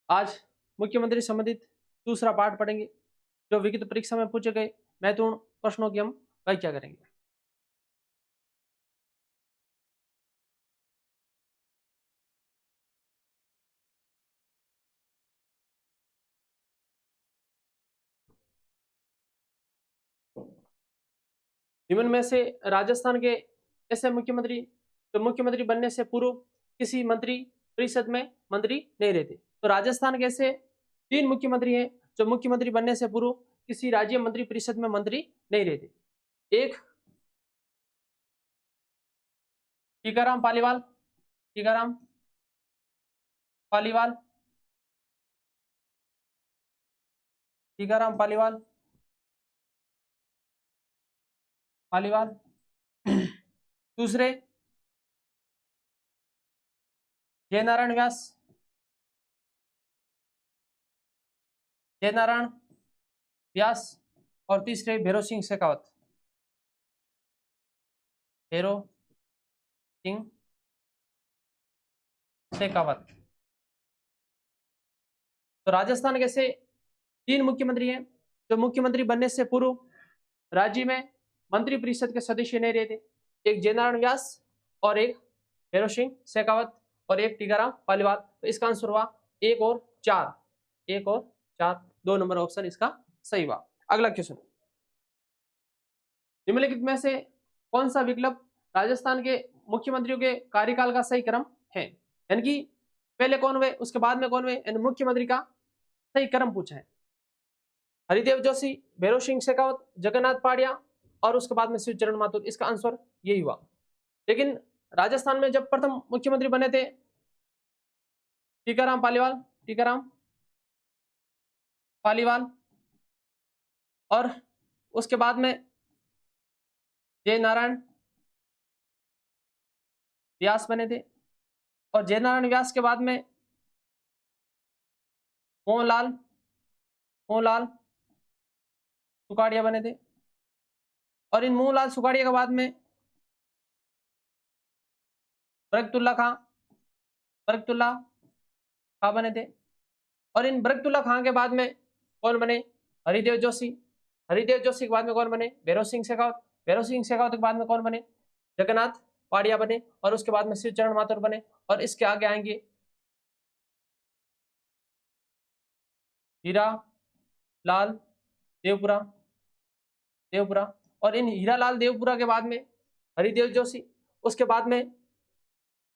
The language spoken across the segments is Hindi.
आज मुख्यमंत्री संबंधित दूसरा पाठ पढ़ेंगे, जो विगत परीक्षा में पूछे गए महत्वपूर्ण प्रश्नों की हम व्याख्या करेंगे। निम्न में से राजस्थान के ऐसे मुख्यमंत्री जो मुख्यमंत्री बनने से पूर्व किसी मंत्री परिषद में मंत्री नहीं रहते। तो राजस्थान के ऐसे 3 मुख्यमंत्री हैं जो मुख्यमंत्री बनने से पूर्व किसी राज्य मंत्री परिषद में मंत्री नहीं रहते। एक टीकाराम पालीवाल, टीकाराम पालीवाल, टीकाराम पालीवाल, पालीवाल। दूसरे जयनारायण व्यास, जयनारायण व्यास। और तीसरे भैरव सिंह शेखावत, भैरव सिंह शेखावत। तो राजस्थान के ऐसे 3 मुख्यमंत्री हैं जो मुख्यमंत्री बनने से पूर्व राज्य में मंत्री परिषद के सदस्य नहीं रहते। एक जयनारायण व्यास और एक भैरव सिंह शेखावत और एक टीकाराम पालीवाल। तो इसका आंसर हुआ 1 और 4, 1 और 4, 2 नंबर ऑप्शन इसका सही हुआ। अगला क्वेश्चन, निम्नलिखित में से कौन सा विकल्प राजस्थान के मुख्यमंत्रियों के कार्यकाल का सही क्रम है? यानी कि पहले कौन हुए, उसके बाद में कौन हुए, यानी मुख्यमंत्री का सही क्रम पूछा है। हरिदेव जोशी, भैरव सिंह शेखावत, जगन्नाथ पाड़िया और उसके बाद में शिवचरण माथुर। इसका आंसर यही हुआ। लेकिन राजस्थान में जब प्रथम मुख्यमंत्री बने थे टीकाराम पालीवाल, टीकाराम पालीवाल, और उसके बाद में जयनारायण व्यास बने थे, और जयनारायण व्यास के बाद में मोहनलाल सुखाड़िया बने थे, और इन मोहनलाल सुखाड़िया के बाद में बरकतुल्ला खां बने थे, और इन बरकतुल्ला खां के बाद में कौन बने? हरिदेव जोशी। हरिदेव जोशी के बाद में कौन बने? भैरव सिंह शेखावत। भैरव सिंह शेखावत के बाद में कौन बने? जगन्नाथ पाड़िया बने, और उसके बाद में शिवचरण माथुर बने, और इसके आगे आएंगे हीरा लाल देवपुरा, और इन हीरा लाल देवपुरा के बाद में हरिदेव जोशी, उसके बाद में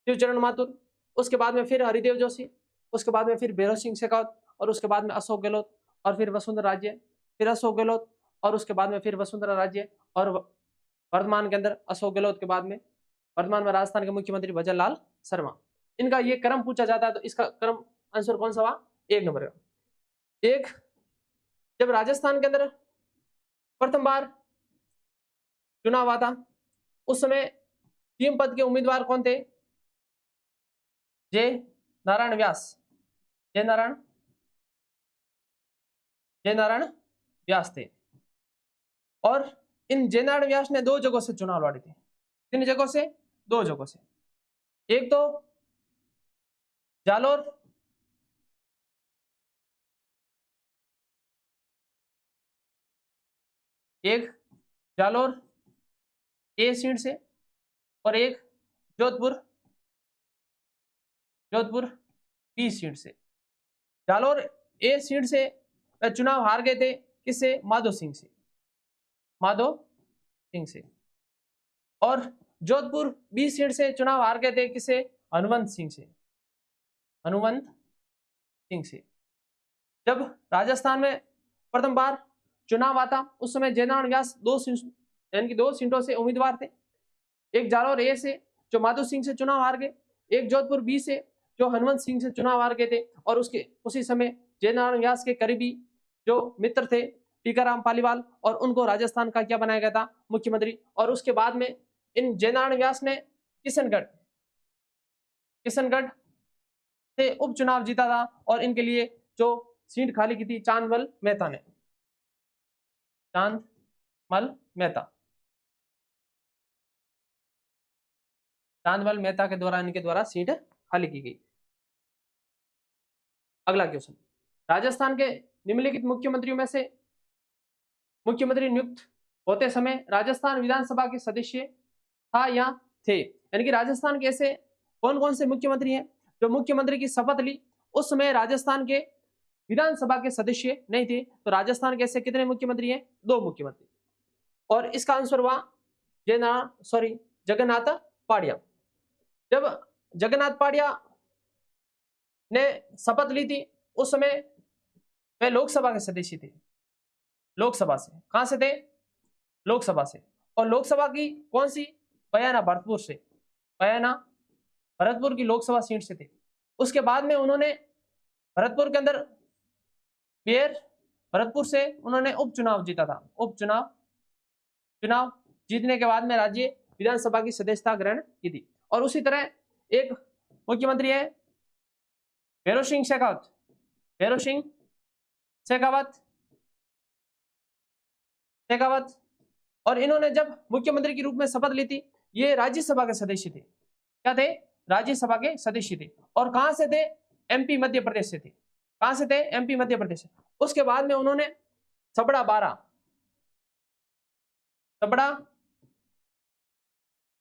शिवचरण माथुर, उसके बाद में फिर हरिदेव जोशी, उसके बाद में फिर भैरव सिंह शेखावत, और उसके बाद में अशोक गहलोत, और फिर वसुंधरा राजे, फिर अशोक गहलोत, और उसके बाद में फिर वसुंधरा राजे, और वर्तमान के अंदर अशोक गहलोत के बाद में वर्तमान में राजस्थान के मुख्यमंत्री भजन लाल शर्मा। इनका ये क्रम पूछा जाता है, तो इसका क्रम आंसर कौन सा हुआ? 1 नंबर का। एक, जब राजस्थान के अंदर प्रथम बार चुनाव हुआ था उस समय सीएम पद के उम्मीदवार कौन थे? जय नारायण व्यास, जयनारायण व्यास थे। और इन जयनारायण व्यास ने 2 जगहों से चुनाव लड़े थे। किन जगहों से? 2 जगहों से। एक तो जालोर, एक जालोर ए सीट से, और एक जोधपुर बी सीट से। जालोर ए सीट से चुनाव हार गए थे, किससे? माधो सिंह से, और जोधपुर बी सीट से चुनाव हार गए थे, किससे? हनुमंत सिंह से। जब राजस्थान में प्रथम बार चुनाव आता उस समय जयनारायण व्यास 2 सीटों से उम्मीदवार थे। एक जालोर ए से जो माधो सिंह से चुनाव हार गए, एक जोधपुर बी से जो हनुमंत सिंह से चुनाव हार गए थे, और उसके उसी समय जयनारायण व्यास के करीबी जो मित्र थे टीकाराम पालीवाल, और उनको राजस्थान का क्या बनाया गया था? मुख्यमंत्री। और उसके बाद में इन जयनारायण व्यास ने किशनगढ़ से उपचुनाव जीता था, और इनके लिए जो सीट खाली की थी चांदमल मेहता ने, चांदमल मेहता के द्वारा इनके द्वारा सीट खाली की गई। अगला क्वेश्चन, राजस्थान के निम्नलिखित मुख्यमंत्रियों में से मुख्यमंत्री नियुक्त होते समय राजस्थान विधानसभा के सदस्य था या थे? यानी कि राजस्थान के ऐसे कौन कौन से मुख्यमंत्री हैं जो मुख्यमंत्री की शपथ ली उस समय राजस्थान के विधानसभा के सदस्य नहीं थे? तो राजस्थान के ऐसे कितने मुख्यमंत्री हैं? 2 मुख्यमंत्री। और इसका आंसर हुआ जगन्नाथ पाड़िया। जब जगन्नाथ पाड़िया ने शपथ ली थी उस समय वे लोकसभा के सदस्य थे। लोकसभा से, कहां से थे? लोकसभा से। और लोकसभा की कौन सी? बयाना भरतपुर से, बयाना भरतपुर की लोकसभा सीट से थे। उसके बाद में उन्होंने भरतपुर के अंदर भरतपुर से उन्होंने उपचुनाव जीता था। चुनाव जीतने के बाद में राज्य विधानसभा की सदस्यता ग्रहण की थी। और उसी तरह एक मुख्यमंत्री है भैरों सिंह शेखावत। और इन्होंने जब मुख्यमंत्री के रूप में शपथ ली थी ये राज्यसभा के सदस्य थे। क्या थे? राज्यसभा के सदस्य थे। और कहां से थे? एमपी मध्य प्रदेश से थे। कहां से थे? एमपी मध्य प्रदेश से। उसके बाद में उन्होंने सबड़ा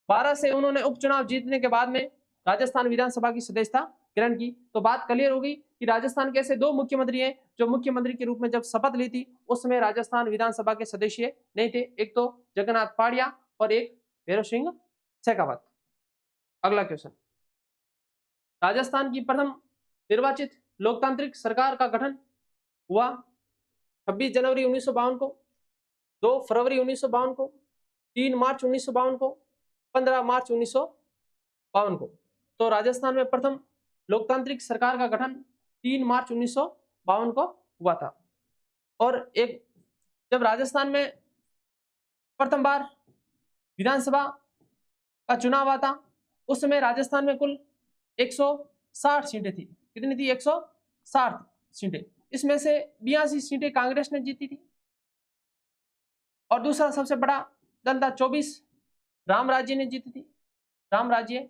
12 से उन्होंने उपचुनाव जीतने के बाद में राजस्थान विधानसभा की सदस्यता ग्रहण की। तो बात क्लियर होगी कि राजस्थान के ऐसे 2 मुख्यमंत्री हैं जो मुख्यमंत्री के रूप में जब शपथ ली थी उस समय राजस्थान विधानसभा के सदस्य नहीं थे। एक तो जगन्नाथ पाड़िया और एक भैरों सिंह शेखावत। अगला क्वेश्चन, राजस्थान की प्रथम निर्वाचित लोकतांत्रिक सरकार का गठन हुआ 26 जनवरी 1952 को, 2 फरवरी 1952 को, 3 मार्च 1952 को, 15 मार्च 1952 को। तो राजस्थान में प्रथम लोकतांत्रिक सरकार का गठन 3 मार्च 1952 को हुआ था। और एक जब राजस्थान में प्रथम बार विधानसभा का चुनाव हुआ था उस समय राजस्थान में कुल 160 सीटें थी। कितनी थी? 160 सीटें। इसमें से 82 सीटें कांग्रेस ने जीती थी। और दूसरा सबसे बड़ा दल था 24 राम राज्य ने जीती थी। राम राज्य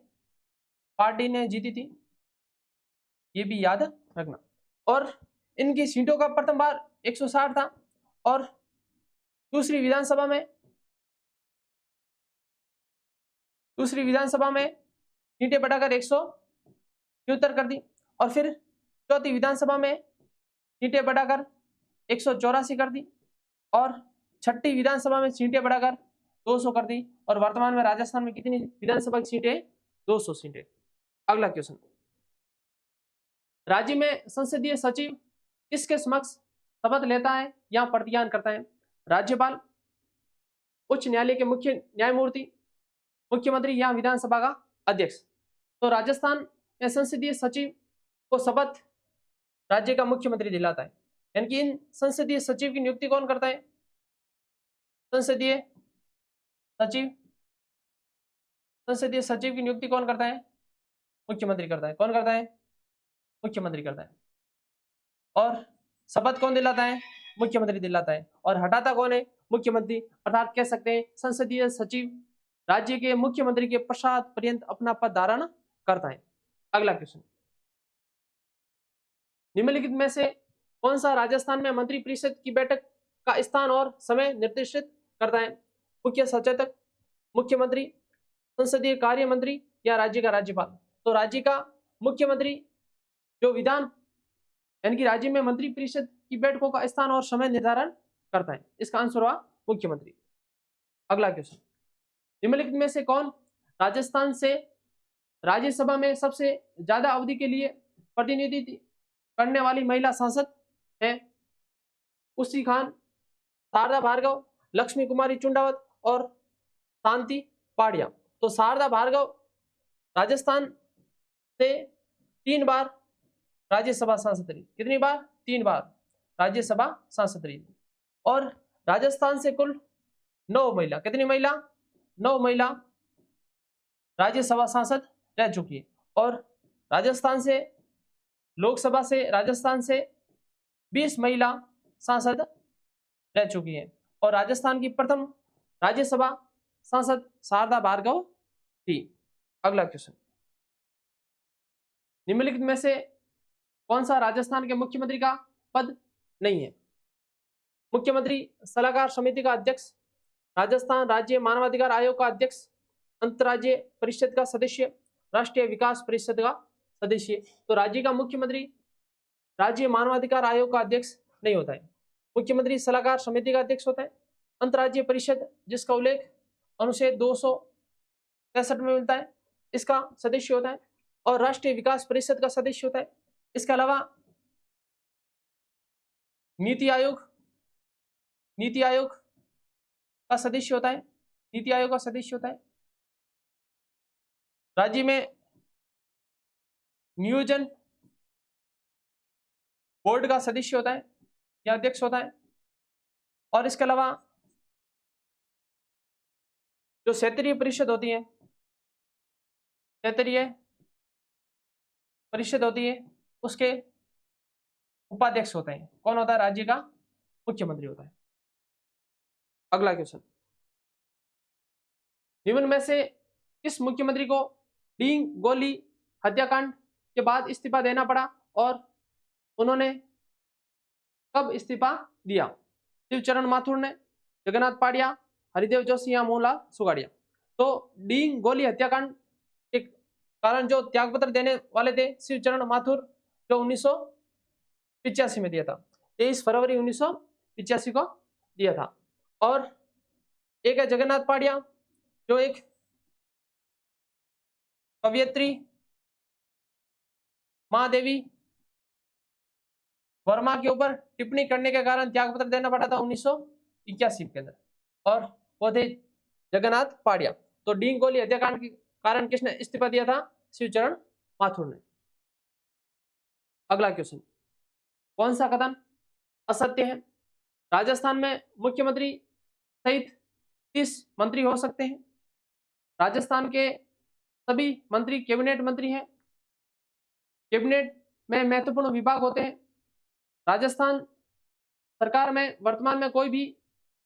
पार्टी ने जीती थी, ये भी याद रखना। और इनकी सीटों का प्रथम बार 160 था। और दूसरी विधानसभा में सीटें बढ़ाकर 173 कर दी। और फिर चौथी विधानसभा में सीटें बढ़ाकर 184 कर दी। और छठी विधानसभा में सीटें बढ़ाकर 200 कर दी। और वर्तमान में राजस्थान में कितनी विधानसभा की सीटें? 200 सीटें। अगला क्वेश्चन, राज्य में संसदीय सचिव किसके समक्ष शपथ लेता है या प्रतिज्ञान करता है? राज्यपाल, उच्च न्यायालय के मुख्य न्यायमूर्ति, मुख्यमंत्री या विधानसभा का अध्यक्ष। तो राजस्थान में संसदीय सचिव को शपथ राज्य का मुख्यमंत्री दिलाता है। यानी कि इन संसदीय सचिव की नियुक्ति कौन करता है? संसदीय सचिव की नियुक्ति कौन करता है? मुख्यमंत्री करता है। कौन करता है? मुख्यमंत्री करता है। और शपथ कौन दिलाता है? मुख्यमंत्री दिलाता है। और हटाता कौन है? मुख्यमंत्री। अर्थात कह सकते हैं संसदीय सचिव राज्य के मुख्यमंत्री के पश्चात पर्यंत अपना पद धारण करता है। अगला क्वेश्चन, निम्नलिखित में से कौन सा राजस्थान में मंत्री परिषद की बैठक का स्थान और समय निर्दिष्ट करता है? मुख्य सचेतक, मुख्यमंत्री, संसदीय कार्य मंत्री या राज्य का राज्यपाल? तो राज्य का मुख्यमंत्री जो विधान यानी कि राज्य में मंत्री परिषद की बैठकों का स्थान और समय निर्धारण करता है। इसका आंसर हुआ मुख्यमंत्री। अगला क्वेश्चन, निम्नलिखित में से कौन राजस्थान से राज्यसभा में सबसे ज्यादा अवधि के लिए प्रतिनिधित्व करने वाली महिला सांसद है? उसी खान, शारदा भार्गव, लक्ष्मी कुमारी चुंडावत और शांति पाड़िया। तो शारदा भार्गव राजस्थान से 3 बार राज्यसभा सांसद रही। कितनी बार? 3 बार राज्यसभा सांसद रही। और राजस्थान से कुल 9 महिला, कितनी महिला? 9 महिला राज्यसभा सांसद रह चुकी है। और राजस्थान से लोकसभा से राजस्थान से 20 महिला सांसद रह चुकी है। और राजस्थान की प्रथम राज्यसभा सांसद शारदा भार्गव थी। अगला क्वेश्चन, निम्नलिखित में से कौन सा राजस्थान के मुख्यमंत्री का पद नहीं है? मुख्यमंत्री सलाहकार समिति का अध्यक्ष, राजस्थान राज्य मानवाधिकार आयोग का अध्यक्ष, अंतर्राज्यीय परिषद का सदस्य, राष्ट्रीय विकास परिषद का सदस्य। तो राज्य का मुख्यमंत्री राज्य मानवाधिकार आयोग का अध्यक्ष नहीं होता है, मुख्यमंत्री सलाहकार समिति का अध्यक्ष होता है, अंतर्राज्यीय परिषद जिसका उल्लेख अनुच्छेद 263 में मिलता है इसका सदस्य होता है, और राष्ट्रीय विकास परिषद का सदस्य होता है। इसके अलावा नीति आयोग का सदस्य होता है, नीति आयोग का सदस्य होता है। राज्य में नियोजन बोर्ड का सदस्य होता है या अध्यक्ष होता है। और इसके अलावा जो क्षेत्रीय परिषद होती है, क्षेत्रीय परिषद होती है, उसके उपाध्यक्ष होते हैं। कौन होता है? राज्य का मुख्यमंत्री होता है। अगला क्वेश्चन, निम्न में से किस मुख्यमंत्री को डींग गोली हत्याकांड के बाद इस्तीफा देना पड़ा और उन्होंने कब इस्तीफा दिया? शिवचरण माथुर ने, जगन्नाथ पाटिया, हरिदेव जोशी या मोहनलाल सुगाड़िया। तो डींग गोली हत्याकांड के कारण जो त्यागपत्र देने वाले थे शिवचरण माथुर, जो 1985 में दिया था, 23 फरवरी 1985 को दिया था। और एक है जगन्नाथ पाटिया, जो एक कवयित्री महादेवी वर्मा के ऊपर टिप्पणी करने के कारण त्यागपत्र देना पड़ा था 1981 के अंदर, और वो थे जगन्नाथ पाटिया। तो डींग गोली हत्याकांड के कारण किसने इस्तीफा दिया था? शिवचरण माथुर ने। अगला क्वेश्चन, कौन सा कथन असत्य है? राजस्थान में मुख्यमंत्री सहित 30 मंत्री हो सकते हैं। राजस्थान के सभी मंत्री कैबिनेट मंत्री हैं। कैबिनेट में महत्वपूर्ण विभाग होते हैं। राजस्थान सरकार में वर्तमान में कोई भी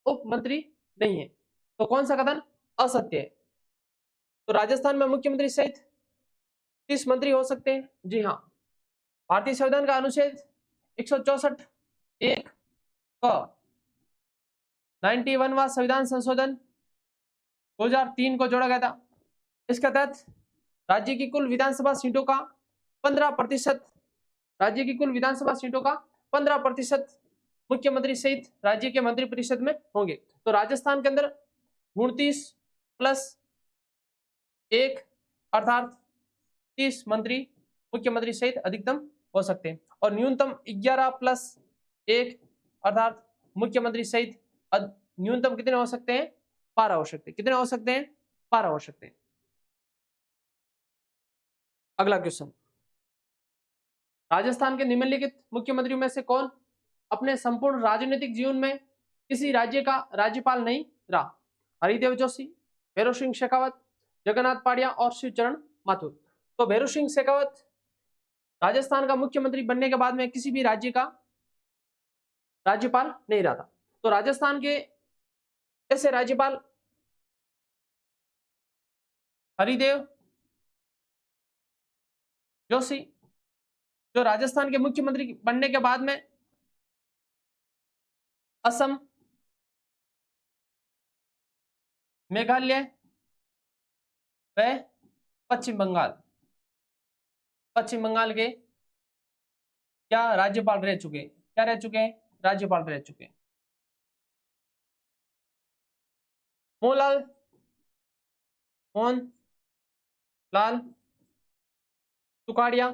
उप मंत्री नहीं है। तो कौन सा कथन असत्य है? तो राजस्थान में मुख्यमंत्री सहित 30 मंत्री हो सकते हैं। जी हाँ, भारतीय संविधान का अनुच्छेद 164 एक का 91वां संविधान संशोधन 2003 को जोड़ा गया था। इसके तहत राज्य की कुल विधानसभा सीटों का 15%, राज्य की कुल विधानसभा सीटों का 15% मुख्यमंत्री सहित राज्य के मंत्रिपरिषद में होंगे। तो राजस्थान के अंदर 29 + 1 अर्थात 30 मंत्री मुख्यमंत्री सहित अधिकतम हो सकते हैं, और न्यूनतम 11 + 1 अर्थात मुख्यमंत्री सहित न्यूनतम कितने हो सकते हैं? 12 हो सकते हैं। कितने हो सकते हैं? 12 हो सकते हैं। अगला क्वेश्चन, राजस्थान के निम्नलिखित मुख्यमंत्रियों में से कौन अपने संपूर्ण राजनीतिक जीवन में किसी राज्य का राज्यपाल नहीं रहा? हरिदेव जोशी, भैरों सिंह शेखावत, जगन्नाथ पाटिया और शिवचरण माथुर। तो भैरों सिंह शेखावत राजस्थान का मुख्यमंत्री बनने के बाद में किसी भी राज्य का राज्यपाल नहीं रहा था। तो राजस्थान के ऐसे राज्यपाल हरिदेव जोशी, जो राजस्थान के मुख्यमंत्री बनने के बाद में असम, मेघालय व पश्चिम बंगाल के क्या राज्यपाल रह चुके हैं? क्या रह चुके हैं? राज्यपाल रह चुके हैं। मोहनलाल सुखाड़िया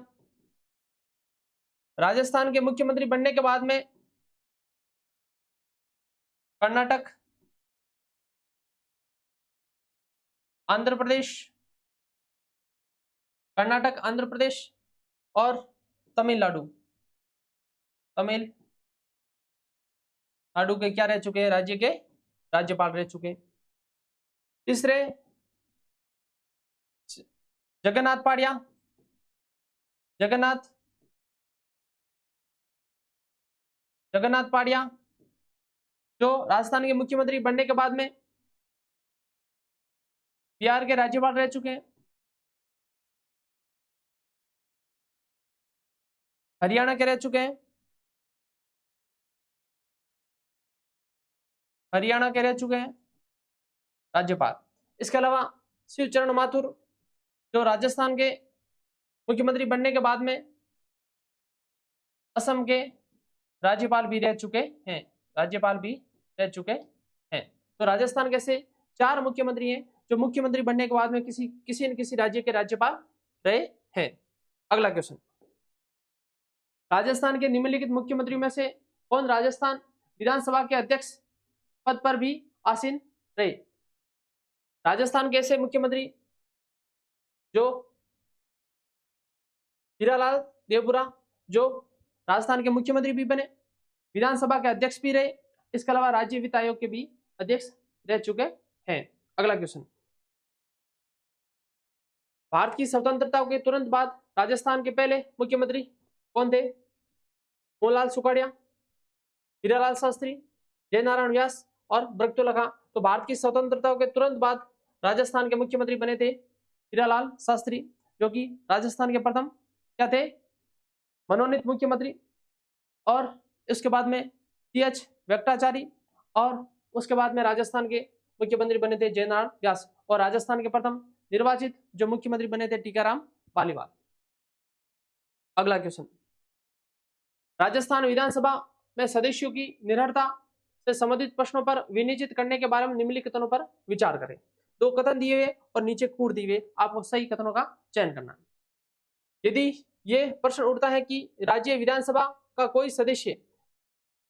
राजस्थान के मुख्यमंत्री बनने के बाद में कर्नाटक, आंध्र प्रदेश और तमिलनाडु के क्या रह चुके हैं? राज्य के राज्यपाल रह चुके हैं। तीसरे जगन्नाथ पाटिया, जो राजस्थान के मुख्यमंत्री बनने के बाद में बिहार के राज्यपाल रह चुके हैं। हरियाणा के रह चुके हैं, हरियाणा के रह चुके हैं राज्यपाल। इसके अलावा शिवचरण माथुर जो राजस्थान के मुख्यमंत्री बनने के बाद में असम के राज्यपाल भी रह चुके हैं, राज्यपाल भी रह चुके हैं। तो राजस्थान के से 4 मुख्यमंत्री हैं जो मुख्यमंत्री बनने के बाद में किसी न किसी राज्य के राज्यपाल रहे हैं। अगला क्वेश्चन, राजस्थान के निम्नलिखित मुख्यमंत्री में से कौन राजस्थान विधानसभा के अध्यक्ष पद पर भी आसीन रहे? राजस्थान के ऐसे मुख्यमंत्री जो हीरालाल देवपुरा जो राजस्थान के मुख्यमंत्री भी बने, विधानसभा के अध्यक्ष भी रहे, इसके अलावा राज्य वित्त आयोग के भी अध्यक्ष रह चुके हैं। अगला क्वेश्चन, भारत की स्वतंत्रता के तुरंत बाद राजस्थान के पहले मुख्यमंत्री कौन थे? मोहनलाल सुखाड़िया, हीरालाल शास्त्री, जयनारायण व्यास और बरकतुल्ला खां। तो भारत की स्वतंत्रता के तुरंत बाद राजस्थान के मुख्यमंत्री बने थे हीरालाल शास्त्री, जो कि राजस्थान के प्रथम क्या थे? मनोनीत मुख्यमंत्री। और इसके बाद में टी.एच. वेंकटाचारी और उसके बाद में राजस्थान के मुख्यमंत्री बने थे जयनारायण व्यास। और राजस्थान के प्रथम निर्वाचित जो मुख्यमंत्री बने थे टीकाराम पालीवाल। अगला क्वेश्चन, राजस्थान विधानसभा में सदस्यों की निर्भरता से संबंधित प्रश्नों पर विनिश्चित करने के बारे में निम्नलिखित कथनों पर विचार करें। 2 कथन दिए हुए और नीचे कूट दिए हुए, आपको सही कथनों का चयन करना है। यदि ये प्रश्न उठता है कि राज्य विधानसभा का कोई सदस्य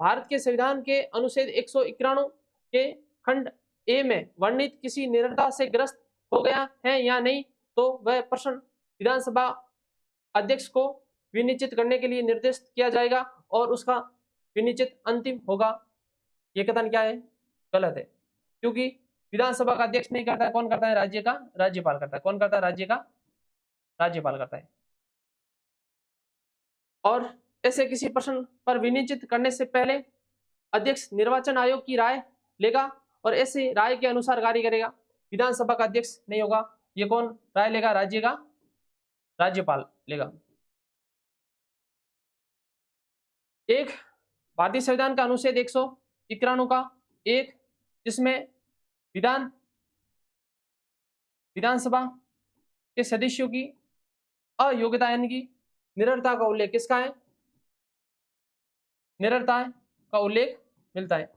भारत के संविधान के अनुच्छेद 191 के खंड ए में वर्णित किसी निर्भरता से ग्रस्त हो गया है या नहीं, तो वह प्रश्न विधानसभा अध्यक्ष को विनिश्चित करने के लिए निर्देशित किया जाएगा और उसका विनिश्चित अंतिम होगा। यह कथन क्या है? गलत है, क्योंकि विधानसभा का अध्यक्ष नहीं करता है, कौन करता है? राज्य का राज्यपाल करता है। कौन करता है? राज्य का राज्यपाल करता है। और ऐसे किसी प्रश्न पर विनिश्चित करने से पहले अध्यक्ष निर्वाचन आयोग की राय लेगा और ऐसे राय के अनुसार कार्य करेगा। विधानसभा का अध्यक्ष नहीं होगा। ये कौन राय लेगा? राज्य का राज्यपाल लेगा। एक भारतीय संविधान का अनुच्छेद 191 का एक, जिसमें विधानसभा के सदस्यों की अयोग्यता यानी कि निरर्हता का उल्लेख किसका है? निरर्हता का उल्लेख मिलता है।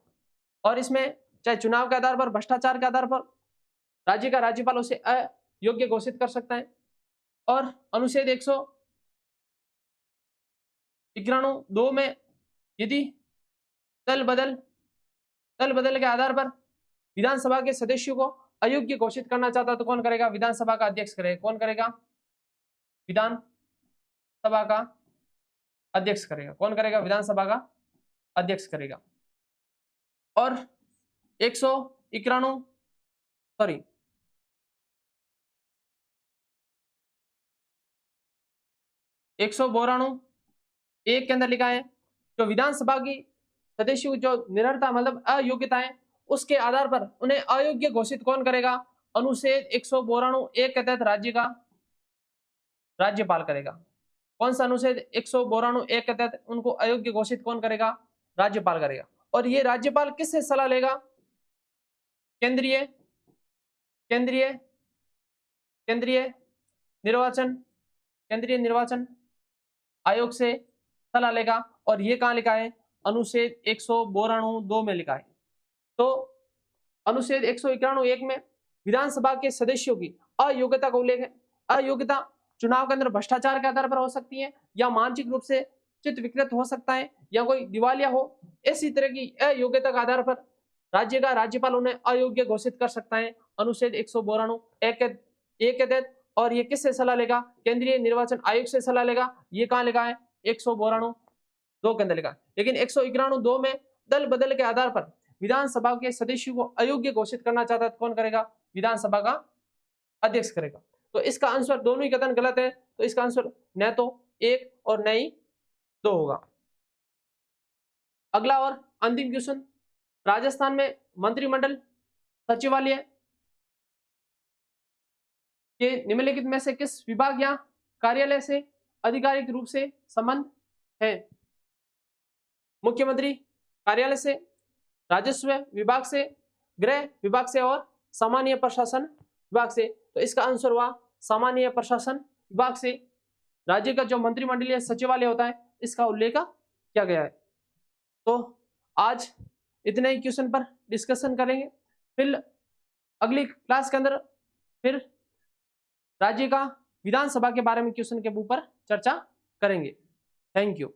और इसमें चाहे चुनाव के आधार पर, भ्रष्टाचार के आधार पर राज्य का राज्यपाल उसे अयोग्य घोषित कर सकता है। और अनुच्छेद 191(2) में यदि दल बदल के आधार पर विधानसभा के सदस्यों को अयोग्य घोषित करना चाहता तो कौन करेगा? विधानसभा का अध्यक्ष करेगा। कौन करेगा? विधानसभा का अध्यक्ष करेगा। कौन करेगा? विधानसभा का अध्यक्ष करेगा। और 192 192 के अंदर लिखा है जो विधानसभा की सदस्यों जो निरर्हता मतलब अयोग्यता है उसके आधार पर उन्हें अयोग्य घोषित कौन करेगा? अनुच्छेद 192 के तहत राज्य का राज्यपाल करेगा। कौन सा अनुच्छेद? 192 के तहत उनको अयोग्य घोषित कौन करेगा? राज्यपाल करेगा। और ये राज्यपाल किससे सलाह लेगा? केंद्रीय निर्वाचन आयोग से सलाह लेगा। और ये कहां लिखा है? अनुच्छेद 192 में लिखा है। तो अनुच्छेद 191 में विधानसभा के सदस्यों की अयोग्यता का उल्लेख है। अयोग्यता चुनाव के अंदर भ्रष्टाचार के आधार पर हो सकती है, या मानसिक रूप से चित्त विकृत हो सकता है, या कोई दिवालिया हो। इसी तरह की अयोग्यता के आधार पर राज्य का राज्यपाल उन्हें अयोग्य घोषित कर सकता है अनुच्छेद 192 के तहत। और ये किससे सलाह लेगा? केंद्रीय निर्वाचन आयोग से सलाह लेगा। ये कहां लिखा है? 192 के अंदर लिखा है। लेकिन 191(2) में दल बदल के आधार पर विधानसभा के सदस्यों को अयोग्य घोषित करना चाहता है तो कौन करेगा? विधानसभा का अध्यक्ष करेगा। तो इसका आंसर दोनों ही कथन गलत है। तो इसका आंसर न तो 1 और न ही 2 होगा। अगला और अंतिम क्वेश्चन, राजस्थान में मंत्रिमंडल सचिवालय के निम्नलिखित में से किस विभाग या कार्यालय से आधिकारिक रूप से संबंध है। मुख्यमंत्री कार्यालय से, राजस्व विभाग से, गृह विभाग से और सामान्य प्रशासन विभाग से। तो इसका आंसर हुआ सामान्य प्रशासन विभाग से। राज्य का जो मंत्रिमंडलीय सचिवालय होता है इसका उल्लेख किया गया है। तो आज इतने ही क्वेश्चन पर डिस्कशन करेंगे, फिर अगली क्लास के अंदर फिर राज्य का विधानसभा के बारे में क्वेश्चन के ऊपर चर्चा करेंगे। Thank you.